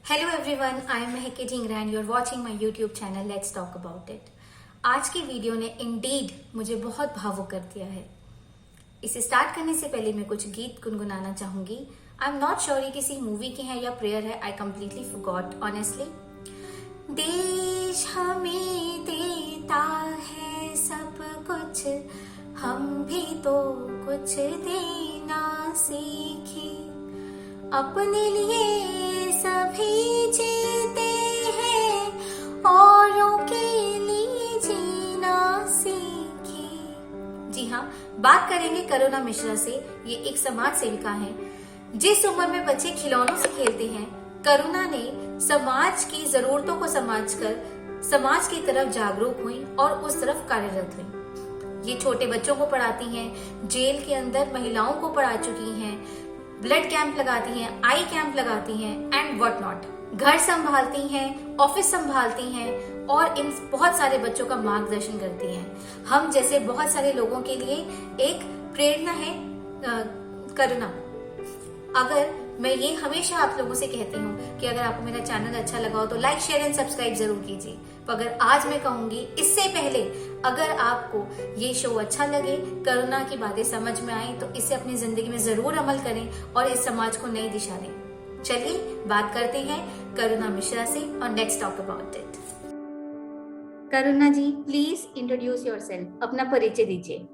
Hello everyone, I am Mahak Dhingra and you are watching my YouTube channel let's talk about it. आज की video ने Indeed मुझे बहुत भावुक कर दिया है। इसे स्टार्ट करने से पहले मैं कुछ गीत गुनगुनाना चाहूंगी। आई एम नॉट श्योर ये किसी मूवी की है या प्रेयर है, आई कंप्लीटली फॉरगॉट ऑनेस्टली। देश हमें देता है सब कुछ, हम भी तो कुछ देना सीखे। अपने लिए सभी जीते हैं, औरों के लिए जीना सीखे। जी हाँ, बात करेंगे करुणा मिश्रा से। ये एक समाज सेविका हैं। जिस उम्र में बच्चे खिलौनों से खेलते हैं, करुणा ने समाज की जरूरतों को समझकर समाज की तरफ जागरूक हुई और उस तरफ कार्यरत हुई। ये छोटे बच्चों को पढ़ाती हैं, जेल के अंदर महिलाओं को पढ़ा चुकी हैं, ब्लड कैंप लगाती हैं, आई कैंप लगाती हैं एंड व्हाट नॉट। घर संभालती हैं, ऑफिस संभालती हैं और इन बहुत सारे बच्चों का मार्गदर्शन करती हैं। हम जैसे बहुत सारे लोगों के लिए एक प्रेरणा है करुणा। अगर मैं ये हमेशा आप लोगों से कहती हूँ कि अगर आपको मेरा चैनल अच्छा लगा हो तो लाइक शेयर एंड सब्सक्राइब जरूर कीजिए। तो अगर आज मैं कहूंगी, इससे पहले अगर आपको ये शो अच्छा लगे, करुणा की बातें समझ में आए, तो इसे अपनी जिंदगी में जरूर अमल करें और इस समाज को नई दिशा दें। चलिए बात करते हैं करुणा मिश्रा से और let's talk about it. Karuna ji, please introduce yourself, अपना परिचय दीजिए।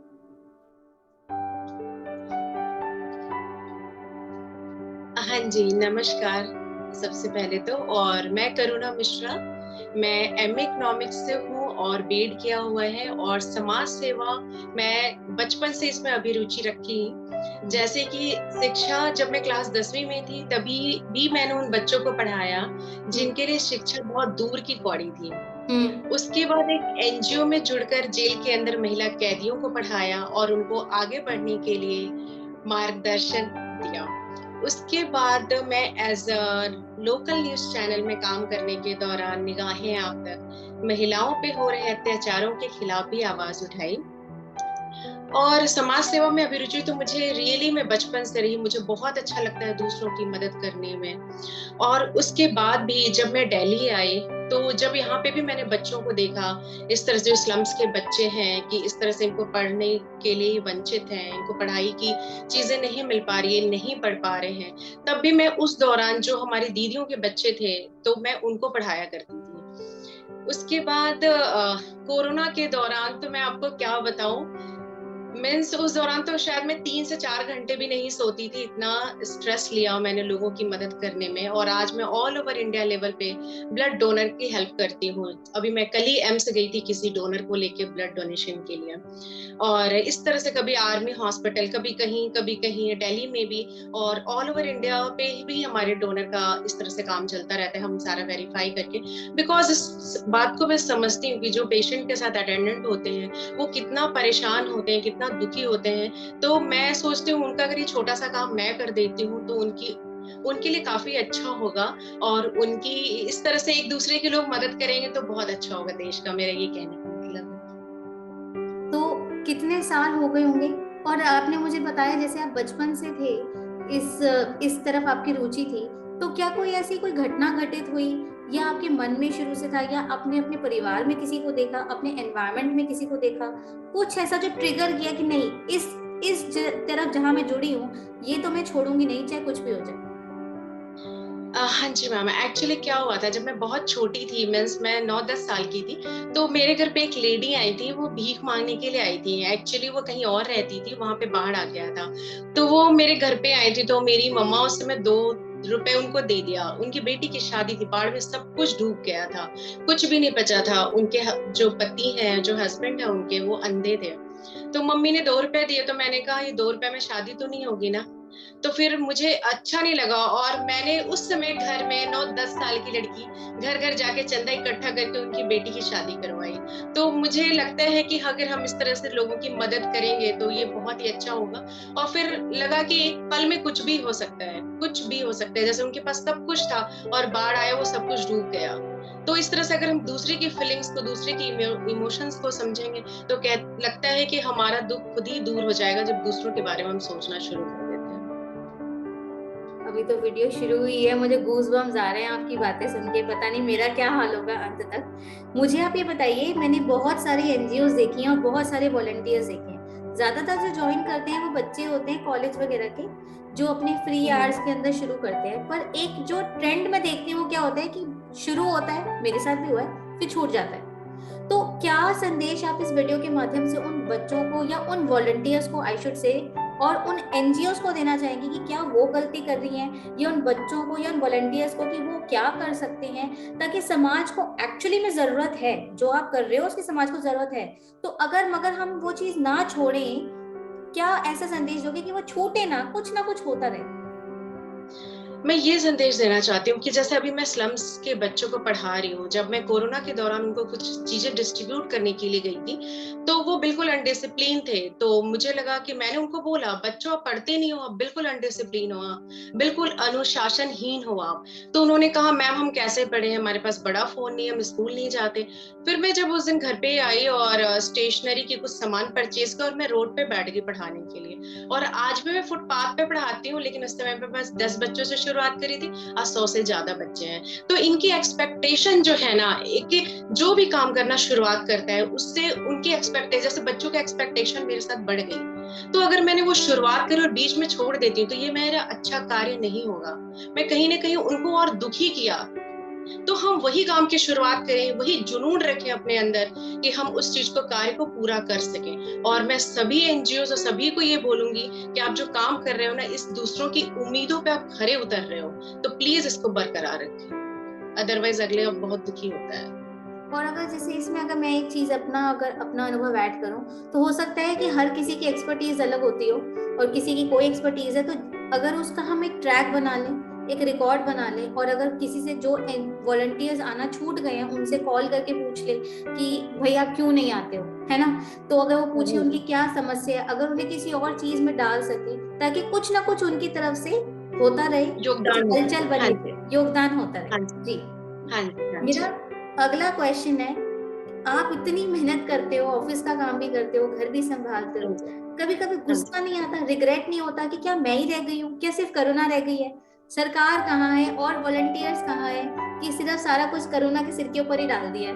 हाँ जी, नमस्कार। सबसे पहले तो और मैं करुणा मिश्रा, मैं एमए इकोनॉमिक्स से हूँ और बीएड किया हुआ है और समाज सेवा मैं बचपन से इसमें अभिरुचि रखी। जैसे कि शिक्षा जब मैं क्लास 10वीं में थी तभी भी मैंने उन बच्चों को पढ़ाया जिनके लिए शिक्षा बहुत दूर की कौड़ी थी। उसके बाद एक एनजीओ में जुड़कर जेल के अंदर महिला कैदियों को पढ़ाया और उनको आगे बढ़ने के लिए मार्गदर्शन दिया। उसके बाद मैं as a local news channel में काम करने के दौरान निगाहें आप तक महिलाओं पे हो रहे अत्याचारों के खिलाफ भी आवाज उठाई और समाज सेवा में अभिरुचि तो मुझे रियली में बचपन से रही। मुझे बहुत अच्छा लगता है दूसरों की मदद करने में। और उसके बाद भी जब मैं दिल्ली आई तो जब यहाँ पे भी मैंने बच्चों को देखा, इस तरह से जो स्लम्स के बच्चे हैं कि इस तरह से इनको पढ़ने के लिए वंचित हैं, इनको पढ़ाई की चीजें नहीं मिल पा रही है, नहीं पढ़ पा रहे हैं, तब भी मैं उस दौरान जो हमारी दीदियों के बच्चे थे तो मैं उनको पढ़ाया करती थी। उसके बाद कोरोना के दौरान तो मैं आपको क्या बताऊं, मीन्स उस दौरान तो शायद मैं 3 से 4 घंटे भी नहीं सोती थी, इतना स्ट्रेस लिया मैंने लोगों की मदद करने में। और आज मैं ऑल ओवर इंडिया लेवल पे ब्लड डोनर की हेल्प करती हूँ। अभी मैं कल ही एम्स गई थी किसी डोनर को लेके ब्लड डोनेशन के लिए। और इस तरह से कभी आर्मी हॉस्पिटल, कभी कहीं दिल्ली में भी, और ऑल ओवर इंडिया पे भी हमारे डोनर का इस तरह से काम चलता रहता है, हम सारा वेरीफाई करके। बिकॉज इस बात को मैं समझती हूँ कि जो पेशेंट के साथ अटेंडेंट होते हैं वो कितना परेशान होते हैं, कितना दुखी होते हैं। तो मैं सोचती हूँ उनका अगर ये छोटा सा काम मैं कर देती हूँ तो उनके लिए काफी अच्छा होगा। और उनकी इस तरह से एक दूसरे के लोग मदद करेंगे तो बहुत अच्छा होगा देश का, मेरा ये कहने का मतलब है। तो कितने साल हो गए होंगे? और आपने मुझे बताया जैसे आप बचपन से थे, इस तरफ आपकी रुचि थी, तो क्या कोई ऐसी कोई घटना घटित हुई या आपके मन में शुरू से था, या अपने अपने परिवार में किसी को देखा, अपने एनवायरनमेंट में किसी को देखा, कुछ ऐसा जो ट्रिगर किया कि नहीं, तरफ जहां मैं जुड़ी हूँ ये तो मैं छोड़ूंगी नहीं, चाहे कुछ भी हो जाए? हाँ जी मैम, एक्चुअली क्या हुआ था, जब मैं बहुत छोटी थी, मीन्स मैं 9-10 साल की थी, तो मेरे घर पे एक लेडी आई थी। वो भीख मांगने के लिए आई थी। एक्चुअली वो कहीं और रहती थी, वहां पे बाढ़ आ गया था, तो वो मेरे घर पे आई थी। तो मेरी मम्मा उस समय 2 रुपए उनको दे दिया। उनकी बेटी की शादी थी, बाढ़ में सब कुछ डूब गया था, कुछ भी नहीं बचा था। उनके जो पति हैं, जो हस्बैंड है उनके, वो अंधे थे। तो मम्मी ने 2 रुपए दिए, तो मैंने कहा ये 2 रुपए में शादी तो नहीं होगी ना। तो फिर मुझे अच्छा नहीं लगा और मैंने उस समय घर में 9-10 साल की लड़की घर घर जाके चंदा इकट्ठा करके उनकी बेटी की शादी करवाई। तो मुझे लगता है कि अगर हम इस तरह से लोगों की मदद करेंगे तो ये बहुत ही अच्छा होगा। और फिर लगा कि एक पल में कुछ भी हो सकता है, कुछ भी हो सकता है। जैसे उनके पास सब कुछ था और बाढ़ आया, वो सब कुछ डूब गया। तो इस तरह से अगर हम दूसरे की फीलिंग्स को, दूसरे की इमोशंस को समझेंगे तो लगता है कि हमारा दुख खुद ही दूर हो जाएगा जब दूसरों के बारे में हम सोचना शुरू कर देते हैं। अभी तो वीडियो शुरू हुई है, मुझे गूज बम्स आ रहे हैं आपकी बातें सुन के। पता नहीं मेरा क्या हाल होगा अंत तक। मुझे आप ये बताइए, मैंने बहुत सारी एनजीओ देखी हैं और बहुत सारे वॉलंटियर्स देखे हैं। ज्यादातर जो ज्वाइन करते हैं वो बच्चे होते हैं कॉलेज वगैरह के, जो अपने फ्री आवर्स के अंदर शुरू करते हैं। पर एक जो ट्रेंड में देखती हूँ वो क्या होता है कि शुरू होता है, मेरे साथ भी हुआ है, फिर छूट जाता है। तो क्या संदेश आप इस वीडियो के माध्यम से उन बच्चों को या उन वॉलंटियर्स को, आई शुड से, और उन एनजीओस को देना चाहेंगे कि क्या वो गलती कर रही हैं, या उन बच्चों को या उन वॉलंटियर्स को कि वो क्या कर सकते हैं ताकि समाज को एक्चुअली में जरूरत है, जो आप कर रहे हो उसकी समाज को जरूरत है, तो अगर मगर हम वो चीज ना छोड़ें, क्या ऐसा संदेश दोगे कि वो छूटे ना कुछ होता रहे? मैं ये संदेश देना चाहती हूँ कि जैसे अभी मैं स्लम्स के बच्चों को पढ़ा रही हूँ, जब मैं कोरोना के दौरान उनको कुछ चीजें डिस्ट्रीब्यूट करने के लिए गई थी, तो वो बिल्कुल अनडिसिप्लिन थे। तो मुझे लगा कि मैंने उनको बोला, बच्चों आप पढ़ते नहीं हो, आप बिल्कुल अनडिसिप्लिन हो, बिल्कुल अनुशासनहीन हो आप। तो उन्होंने कहा मैम हम कैसे पढ़े, हमारे पास बड़ा फोन नहीं, हम स्कूल नहीं जाते। फिर मैं जब उस दिन घर पे आई और स्टेशनरी के कुछ सामान परचेज कर, और मैं रोड पे बैठ गई पढ़ाने के लिए। और आज भी मैं फुटपाथ पे पढ़ाती हूँ, लेकिन उस समय पे बस 10 बच्चों से शुरुआत करी थी, आज 100 से ज्यादा बच्चे हैं। तो इनकी एक्सपेक्टेशन जो है ना, एक जो भी काम करना शुरुआत करता है उससे उनकी एक्सपेक्टेशन, जैसे बच्चों की एक्सपेक्टेशन मेरे साथ बढ़ गई। तो अगर मैंने वो शुरुआत करी और बीच में छोड़ देती हूँ तो ये मेरा अच्छा कार्य नहीं होगा, मैं कहीं ना कहीं उनको और दुखी किया। तो हम वही काम की शुरुआत करें, वही जुनून रखें अपने अंदर कि हम उस चीज को, कार्य को पूरा कर सकें। और मैं सभी एनजीओ और सभी को ये बोलूंगी कि आप जो काम कर रहे हो ना, इस दूसरों की उम्मीदों पे आप खरे उतर रहे हो, तो प्लीज इसको बरकरार रखें, अदरवाइज अगले अब बहुत दुखी होता है। और अगर जैसे इसमें अगर मैं एक चीज अपना अनुभव ऐड करूं, तो हो सकता है कि हर किसी की एक्सपर्टीज अलग होती हो और किसी की कोई एक्सपर्टीज है, तो अगर उसका हम एक ट्रैक बना लें, एक रिकॉर्ड बना लें, और अगर किसी से जो वॉलंटियर्स आना छूट गए हैं उनसे कॉल करके पूछ ले कि भाई आप क्यों नहीं आते हो, है ना। तो अगर वो पूछे उनकी क्या समस्या है, अगर उन्हें किसी और चीज में डाल सके ताकि कुछ ना कुछ उनकी तरफ से होता रहे, कुछ योगदान। हलचल हाँ बनी जी। रहे, योगदान होता हाँ रहे। जी। जी। हाँ जी। हाँ मेरा जी। अगला क्वेश्चन है, आप इतनी मेहनत करते हो, ऑफिस का काम भी करते हो, घर भी संभालते हो, हाँ जी। कभी कभी हाँ जी। गुस्सा नहीं आता, रिग्रेट नहीं होता कि क्या मैं ही रह गई हूँ, क्या सिर्फ करुणा रह गई है, सरकार कहाँ है और वॉलंटियर्स कहाँ है कि सिर्फ सारा कुछ करुणा के सिर के ऊपर ही डाल दिया है?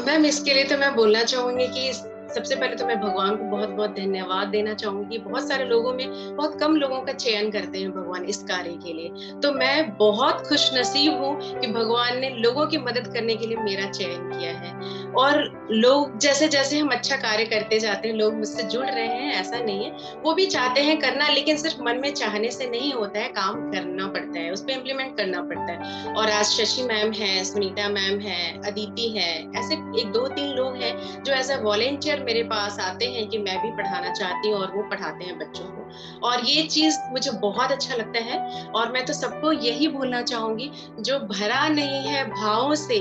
मैम इसके लिए तो मैं बोलना चाहूंगी कि सबसे पहले तो मैं भगवान को बहुत बहुत धन्यवाद देना चाहूंगी। बहुत सारे लोगों में बहुत कम लोगों का चयन करते हैं भगवान इस कार्य के लिए, तो मैं बहुत खुश नसीब हूँ कि भगवान ने लोगों की मदद करने के लिए मेरा चयन किया है। और लोग जैसे जैसे हम अच्छा कार्य करते जाते हैं, लोग मुझसे जुड़ रहे हैं, ऐसा नहीं है, वो भी चाहते हैं करना, लेकिन सिर्फ मन में चाहने से नहीं होता है, काम करना पड़ता है, उस पर इम्प्लीमेंट करना पड़ता है। और आज शशि मैम है, सुनीता मैम है, अदिति है, ऐसे एक दो तीन लोग हैं जो एज अ वॉलेंटियर मेरे पास आते हैं कि मैं भी पढ़ाना चाहती हूँ, और वो पढ़ाते हैं बच्चों को। और ये चीज मुझे बहुत अच्छा लगता है। और मैं तो सबको यही बोलना चाहूंगी, जो भरा नहीं है भावों से,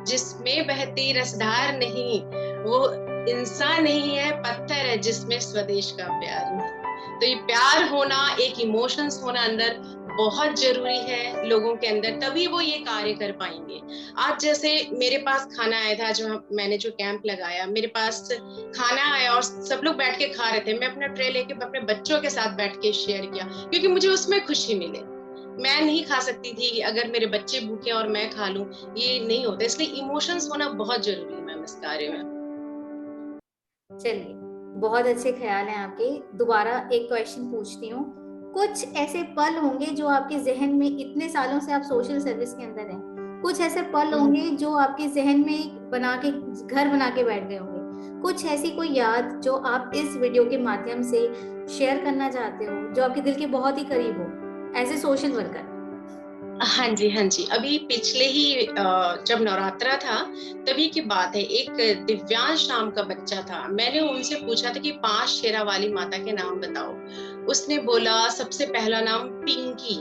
जिसमें बहती रसधार नहीं, वो इंसान नहीं है, पत्थर है जिसमें स्वदेश का प्यार नहीं। तो ये प्यार होना, एक इमोशंस होना अंदर बहुत जरूरी है लोगों के अंदर, तभी वो ये कार्य कर पाएंगे। आज जैसे मेरे पास खाना आया था, जो मैंने जो कैंप लगाया, मेरे पास खाना आया और सब लोग बैठ के खा रहे थे, मैं अपना ट्रे लेके अपने बच्चों के साथ बैठ के शेयर किया, क्योंकि मुझे उसमें खुशी मिले। मैं नहीं खा सकती थी, अगर मेरे बच्चे भूखे और मैं खा लूं, ये नहीं होता। इसलिए इमोशंस होना बहुत जरूरी है मैम इस कार्य में। चलिए, बहुत अच्छे ख्याल हैं आपके। दोबारा एक क्वेश्चन पूछती हूँ। कुछ ऐसे पल होंगे जो आपके जहन में, इतने सालों से आप सोशल सर्विस के अंदर हैं, कुछ ऐसे पल होंगे जो आपके जहन में बना के, घर बना के बैठ गए होंगे, कुछ ऐसी कोई याद जो आप इस वीडियो के माध्यम से शेयर करना चाहते हो, जो आपके दिल के बहुत ही करीब हो एज ए सोशल वर्कर? हाँ जी। हाँ जी। अभी पिछले ही जब नवरात्रा था तभी की बात है, एक दिव्यांश नाम का बच्चा था, मैंने उनसे पूछा था कि 5 शेरा वाली माता के नाम बताओ। उसने बोला सबसे पहला नाम पिंकी।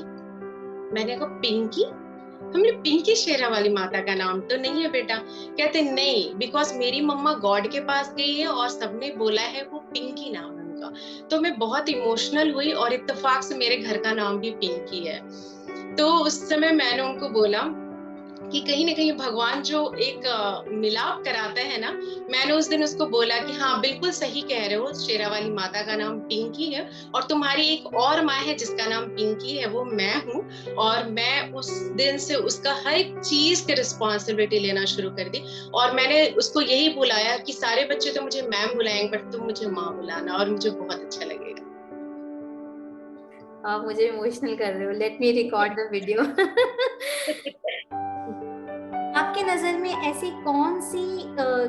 मैंने कहा पिंकी, हमने पिंकी शेरा वाली माता का नाम तो नहीं है बेटा। कहते नहीं, बिकॉज मेरी मम्मा गॉड के पास गई है और सबने बोला है वो पिंकी नाम है उनका। तो मैं बहुत इमोशनल हुई, और इत्तेफाक से मेरे घर का नाम भी पिंकी है। तो उस समय मैंने उनको बोला कि कहीं ना कहीं भगवान जो एक मिलाप कराता है ना, मैंने उस दिन उसको बोला कि हाँ बिल्कुल सही कह रहे हो, शेरावाली माता का नाम पिंकी है और तुम्हारी एक और माँ है जिसका नाम पिंकी है, वो मैं हूँ। और मैं उस दिन से उसका हर एक चीज की रिस्पॉन्सिबिलिटी लेना शुरू कर दी। और मैंने उसको यही बुलाया कि सारे बच्चे तो मुझे मैम बुलाएंगे बट तुम मुझे माँ बुलाना, और मुझे बहुत अच्छा लगेगा। आप मुझे इमोशनल कर रहे हो, let me record the video. आपके नजर में ऐसी कौन सी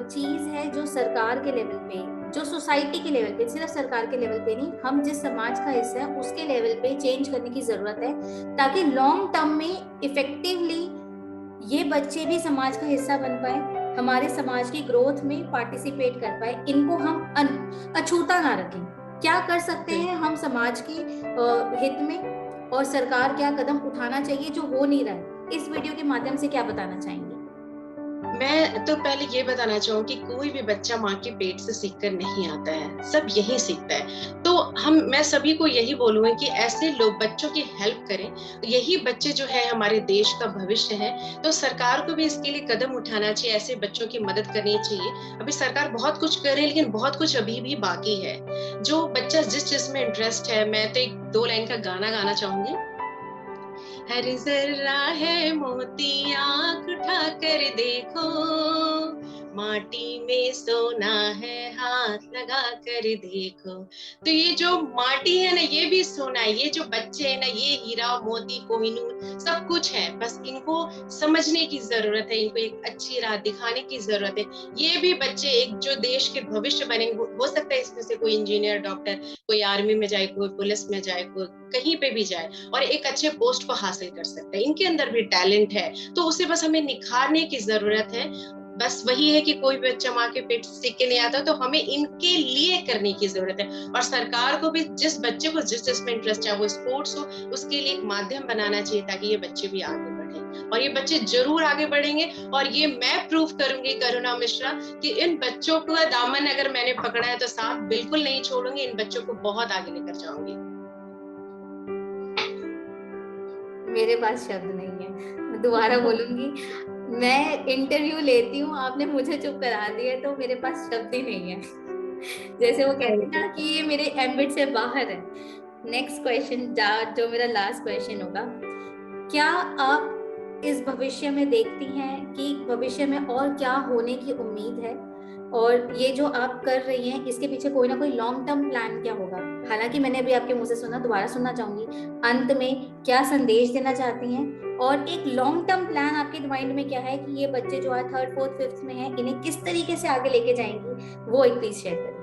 चीज है जो सरकार के लेवल पे, जो सोसाइटी के लेवल पे, सिर्फ सरकार के लेवल पे नहीं, हम जिस समाज का हिस्सा है उसके लेवल पे चेंज करने की जरूरत है, ताकि लॉन्ग टर्म में इफेक्टिवली ये बच्चे भी समाज का हिस्सा बन पाए, हमारे समाज की ग्रोथ में पार्टिसिपेट कर पाए, इनको हम अछूता ना रखें। क्या कर सकते हैं हम समाज के हित में, और सरकार क्या कदम उठाना चाहिए जो हो नहीं रहा है, इस वीडियो के माध्यम से क्या बताना चाहेंगे? मैं तो पहले ये बताना चाहूंगी, कोई भी बच्चा माँ के पेट से सीखकर नहीं आता है, सब यही सीखता है। तो मैं सभी को यही बोलूंगी कि ऐसे लोग बच्चों की हेल्प करें। यही बच्चे जो है हमारे देश का भविष्य है। तो सरकार को भी इसके लिए कदम उठाना चाहिए, ऐसे बच्चों की मदद करनी चाहिए। अभी सरकार बहुत कुछ कर रही है लेकिन बहुत कुछ अभी भी बाकी है। जो बच्चा जिस चीज में इंटरेस्ट है, मैं तो एक दो लाइन का गाना गाना चाहूंगी। हर जर्रा है मोती, आंख उठा कर देखो, माटी में सोना है, हाथ लगा कर देखो। तो ये जो माटी है ना, ये भी सोना है। ये जो बच्चे हैं ना, ये हीरा मोती कोहिनूर सब कुछ है, बस इनको समझने की जरूरत है, इनको एक अच्छी राह दिखाने की जरूरत है। ये भी बच्चे एक जो देश के भविष्य बनेंगे। हो सकता है इसमें से कोई इंजीनियर, डॉक्टर, कोई आर्मी में जाए, कोई पुलिस में जाए, कोई कहीं पे भी जाए और एक अच्छे पोस्ट को हासिल कर सकते हैं। इनके अंदर भी टैलेंट है, तो उसे बस हमें निखारने की जरूरत है। बस वही है कि कोई बच्चा माँ के पेट से सीख के नहीं आता, तो हमें इनके लिए करने की जरूरत है। और सरकार को भी जिस बच्चे को जिस चीज में इंटरेस्ट है, वो स्पोर्ट्स हो, उसके लिए एक माध्यम बनाना चाहिए ताकि ये बच्चे भी आगे बढ़े। और ये बच्चे जरूर आगे बढ़ेंगे। और ये मैं प्रूव करूंगी, करुणा मिश्रा, कि इन बच्चों का दामन अगर मैंने पकड़ा है तो साथ बिल्कुल नहीं छोड़ूंगी। इन बच्चों को बहुत आगे लेकर जाऊंगी। मेरे पास शब्द नहीं है, मैं दोबारा बोलूंगी। मैं इंटरव्यू लेती हूँ, आपने मुझे चुप करा दिया, तो मेरे पास शब्द ही नहीं है। जैसे वो कहते हैं थैंक ना यू। कि ये मेरे एम्बिट से बाहर है। नेक्स्ट क्वेश्चन, जो मेरा लास्ट क्वेश्चन होगा, क्या आप इस भविष्य में देखती हैं कि भविष्य में और क्या होने की उम्मीद है, और ये जो आप कर रही हैं इसके पीछे कोई ना कोई लॉन्ग टर्म प्लान क्या होगा? हालांकि मैंने अभी आपके मुंह से सुना, दोबारा सुनना चाहूंगी। अंत में क्या संदेश देना चाहती हैं, और एक लॉन्ग टर्म प्लान आपके माइंड में क्या है कि ये बच्चे जो आज थर्ड फोर्थ फिफ्थ में हैं, इन्हें किस तरीके से आगे लेके जाएंगी, वो एक प्लीज शेयर करें।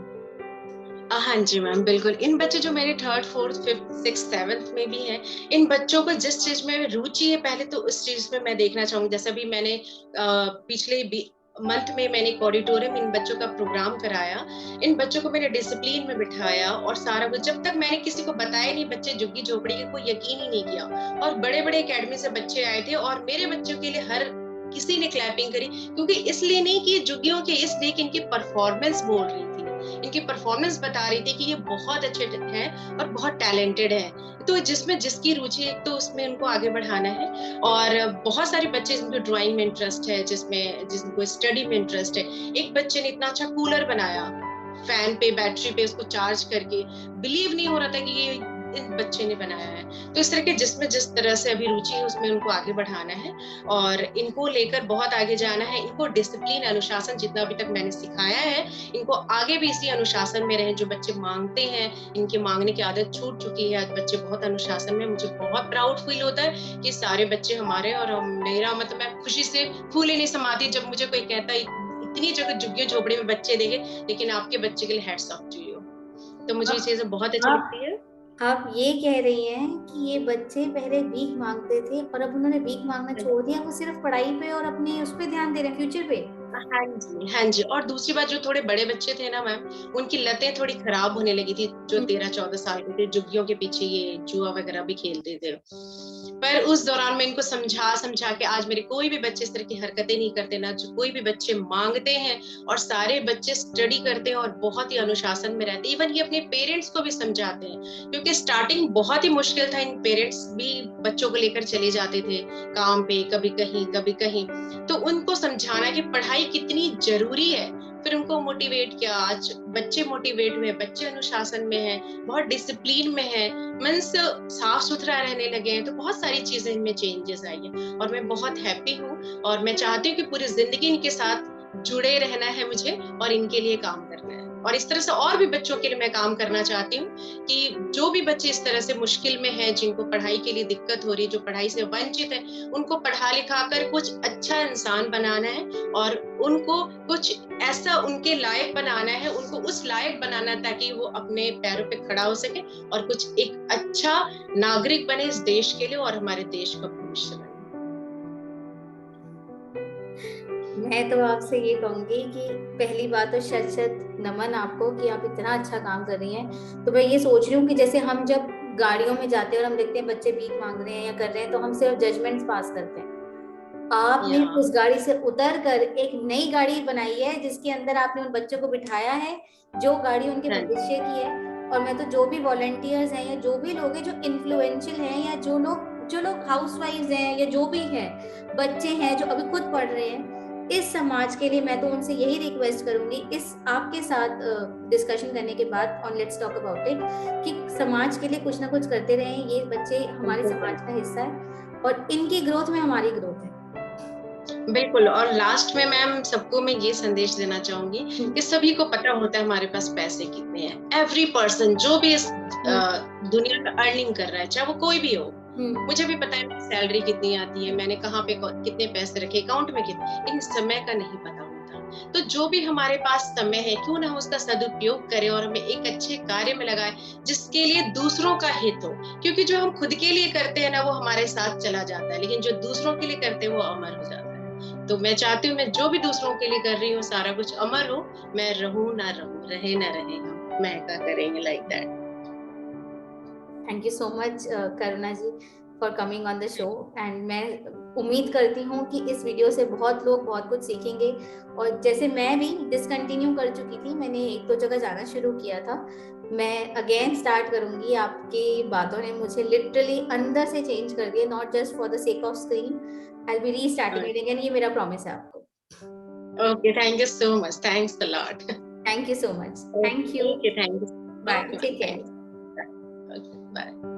हाँ जी मैम, बिल्कुल। इन बच्चे जो मेरे third fourth fifth six seventh में भी हैं, इन बच्चों को जिस चीज में रुचि है पहले तो उस चीज में मैं देखना चाहूंगी। जैसे अभी मैंने पिछले मंथ में मैंने एक ऑडिटोरियम इन बच्चों का प्रोग्राम कराया। इन बच्चों को मैंने डिसिप्लिन में बिठाया और सारा कुछ, जब तक मैंने किसी को बताया नहीं, बच्चे झुग्गी झोपड़ी के कोई यकीन ही नहीं किया। और बड़े बड़े एकेडमी से बच्चे आए थे और मेरे बच्चों के लिए हर किसी ने क्लैपिंग करी, क्योंकि इसलिए नहीं कि झुग्गियों के, इसलिए कि इनकी परफॉर्मेंस बोल रही थी, इनकी परफॉर्मेंस बता रही थी कि ये बहुत अच्छे हैं और बहुत टैलेंटेड है। तो जिसमें जिसकी रुचि है तो उसमें उनको आगे बढ़ाना है। और बहुत सारे बच्चे जिनको ड्राइंग में इंटरेस्ट है, जिनको स्टडी में इंटरेस्ट है। एक बच्चे ने इतना अच्छा कूलर बनाया, फैन पे बैटरी पे उसको चार्ज करके, बिलीव नहीं हो रहा था कि ये इस बच्चे ने बनाया है। तो इस तरह के जिसमें जिस तरह से अभी रुचि है उसमें उनको आगे बढ़ाना है और इनको लेकर बहुत आगे जाना है। इनको डिसिप्लिन, अनुशासन जितना अभी तक मैंने सिखाया है, इनको आगे भी इसी अनुशासन में रहे। जो बच्चे मांगते हैं, इनके मांगने की आदत छूट चुकी है, आज बच्चे बहुत अनुशासन में। मुझे बहुत प्राउड फील होता है कि सारे बच्चे हमारे, और मेरा मतलब मैं खुशी से फूल ही नहीं समाती जब मुझे कोई कहता है इतनी जगह झुग्गी झोपड़ी में बच्चे देखे, लेकिन आपके बच्चे के लिए हैट्स ऑफ टू यू। तो मुझे ये चीजें बहुत अच्छी आप लगती है। आप ये कह रही हैं कि ये बच्चे पहले भीख मांगते थे और अब उन्होंने भीख मांगना छोड़ दिया, वो सिर्फ पढ़ाई पे और अपने उस पे ध्यान दे रहे हैं, फ्यूचर पे। हाँ जी। और दूसरी बात, जो थोड़े बड़े बच्चे थे ना मैम, उनकी लतें थोड़ी खराब होने लगी थी, जो 13-14 साल के थे, जुग्गियों के पीछे ये जुआ वगैरह भी खेलते थे। पर उस दौरान मैं इनको समझा समझा के, आज मेरे कोई भी बच्चे इस तरह की हरकतें नहीं करते ना, जो कोई भी बच्चे मांगते हैं, और सारे बच्चे स्टडी करते हैं और बहुत ही अनुशासन में रहते हैं। इवन ये अपने पेरेंट्स को भी समझाते हैं, क्योंकि स्टार्टिंग बहुत ही मुश्किल था। इन पेरेंट्स भी बच्चों को लेकर चले जाते थे काम पे, कभी कहीं कभी कहीं। तो उनको समझाना कि पढ़ाई कितनी जरूरी है, फिर उनको मोटिवेट किया। आज बच्चे मोटिवेट हुए, बच्चे अनुशासन में हैं, बहुत डिसिप्लिन में हैं, मीन्स साफ सुथरा रहने लगे हैं। तो बहुत सारी चीजें इनमें चेंजेस आई है, और मैं बहुत हैप्पी हूँ। और मैं चाहती हूँ कि पूरी जिंदगी इनके साथ जुड़े रहना है मुझे, और इनके लिए काम करना है। और इस तरह से और भी बच्चों के लिए मैं काम करना चाहती हूँ, कि जो भी बच्चे इस तरह से मुश्किल में हैं, जिनको पढ़ाई के लिए दिक्कत हो रही है, जो पढ़ाई से वंचित है, उनको पढ़ा लिखा कर कुछ अच्छा इंसान बनाना है, और उनको कुछ ऐसा उनके लायक बनाना है, उनको उस लायक बनाना है, ताकि वो अपने पैरों पे खड़ा हो सके और कुछ एक अच्छा नागरिक बने इस देश के लिए, और हमारे देश का भविष्य बने। मैं तो आपसे ये कहूंगी कि पहली बात तो शत शत नमन आपको कि आप इतना अच्छा काम कर रही हैं। तो मैं ये सोच रही हूँ कि जैसे हम जब गाड़ियों में जाते हैं और हम देखते हैं बच्चे भीख मांग रहे हैं या कर रहे हैं, तो हम सिर्फ जजमेंट्स पास करते हैं। आपने या उस गाड़ी से उतर कर एक नई गाड़ी बनाई है, जिसके अंदर आपने उन बच्चों को बिठाया है, जो गाड़ी उनके हाँ भविष्य की है। और मैं तो जो भी वॉलेंटियर्स हैं या जो भी लोग हैं जो इन्फ्लुएंशियल हैं, या जो लोग हाउसवाइफ्स हैं या जो भी हैं, बच्चे हैं जो अभी खुद पढ़ रहे हैं, इस समाज के लिए मैं तो उनसे यही रिक्वेस्ट करूंगी, इस आपके साथ डिस्कशन करने के बाद on let's talk about it, कि समाज के लिए कुछ ना कुछ करते रहें। ये बच्चे हमारे बिल्कुल समाज का हिस्सा है, और इनकी ग्रोथ में हमारी ग्रोथ है। बिल्कुल। और लास्ट में मैम सबको मैं ये संदेश देना चाहूंगी, कि हम्म, सभी को पता होता है हमारे पास पैसे कितने हैं। एवरी पर्सन जो भी इस हम्म, दुनिया में अर्निंग कर रहा है, चाहे वो कोई भी हो, हम्म, मुझे भी पता है मेरी सैलरी कितनी आती है, मैंने कहाँ पे कितने पैसे रखे अकाउंट में, कितने, लेकिन समय का नहीं पता होता। तो जो भी हमारे पास समय है, क्यों ना हम उसका सदुपयोग करें, और हमें एक अच्छे कार्य में लगाएं, जिसके लिए दूसरों का हित हो। क्योंकि जो हम खुद के लिए करते हैं ना, वो हमारे साथ चला जाता है, लेकिन जो दूसरों के लिए करते हैं वो अमर हो जाता है। तो मैं चाहती हूँ, मैं जो भी दूसरों के लिए कर रही हूँ, सारा कुछ अमर हो। मैं रहूं ना रहूं, रहे ना रहे, हम महका करेंगे like that. Thank you so much Karuna ji for coming on the show. And मैं उम्मीद करती हूँ कि इस वीडियो से बहुत लोग बहुत कुछ सीखेंगे। और जैसे मैं भी डिसकंटिन्यू कर चुकी थी, मैंने एक दो जगह जाना शुरू किया था, मैं अगेन स्टार्ट करूंगी। आपकी बातों ने मुझे लिटरली अंदर से चेंज कर दिया, not just for the sake of screen. I be restarting it again, ये मेरा प्रॉमिस है आपको। Okay, thank you so much, thanks a lot. Thank you so much, thank you. Okay, thank you bye, so much, take care. Thanks. Okay, bye.